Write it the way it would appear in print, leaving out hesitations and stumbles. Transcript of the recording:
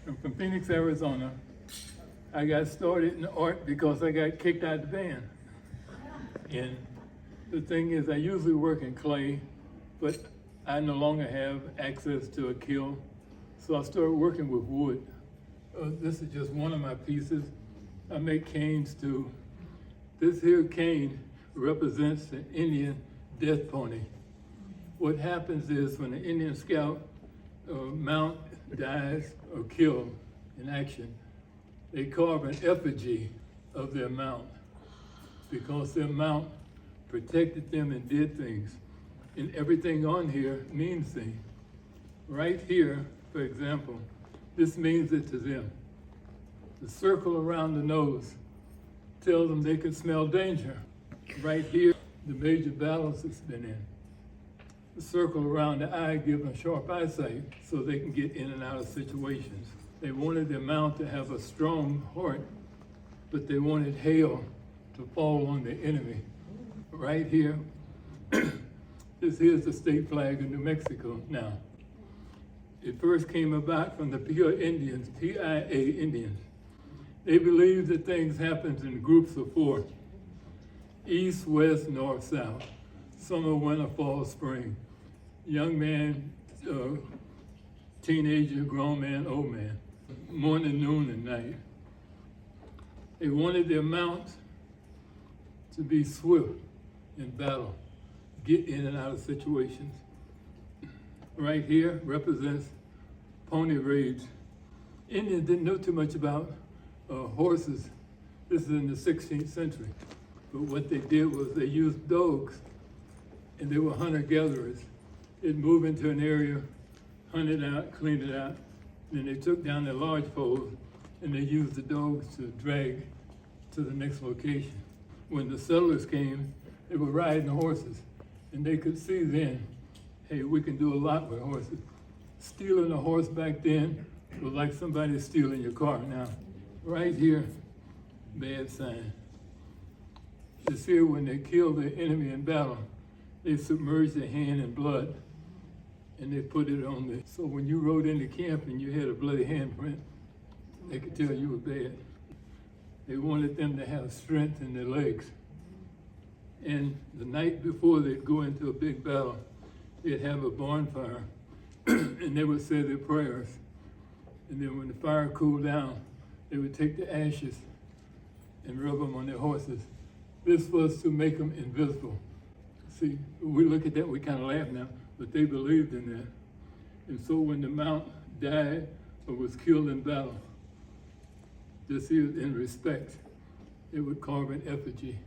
I'm from Phoenix, Arizona. I got started in art because I got kicked out of the band. And the thing is, I usually work in clay, but I no longer have access to a kiln. So I started working with wood. This is just one of my pieces. I make canes too. This here cane represents the Indian death pony. What happens is when an Indian scout mount dies or killed in action, they carve an effigy of their mount because their mount protected them and did things. And everything on here means things. Right here, for example, this means it to them. The circle around the nose tells them they can smell danger. Right here, the major battles it's been in. The circle around the eye gives them sharp eyesight so they can get in and out of situations. They wanted their mount to have a strong heart, but they wanted hail to fall on the enemy. Right here, this here's the state flag of New Mexico now. It first came about from the Pia Indians, PIA Indians. They believed that things happened in groups of four: east, west, north, south, summer, winter, fall, spring, young man, teenager, grown man, old man, morning, noon, and night. They wanted their mounts to be swift in battle, get in and out of situations. Right here represents pony raids. Indians didn't know too much about horses. This is in the 16th century. But what they did was they used dogs, and they were hunter-gatherers. They'd move into an area, hunt it out, clean it out, then they took down their lodgepoles, and they used the dogs to drag to the next location. When the settlers came, they were riding the horses, and they could see then, hey, we can do a lot with horses. Stealing a horse back then was like somebody stealing your car now. Right here, bad sign. This here, when they killed the enemy in battle, they submerged their hand in blood and they put it on there. So when you rode into camp and you had a bloody handprint, they could tell you were bad. They wanted them to have strength in their legs. And the night before they'd go into a big battle, they'd have a bonfire and they would say their prayers. And then when the fire cooled down, they would take the ashes and rub them on their horses. This was to make them invisible. See, we look at that, we kind of laugh now, but they believed in that. And so when the mount died or was killed in battle, this is in respect, they would carve an effigy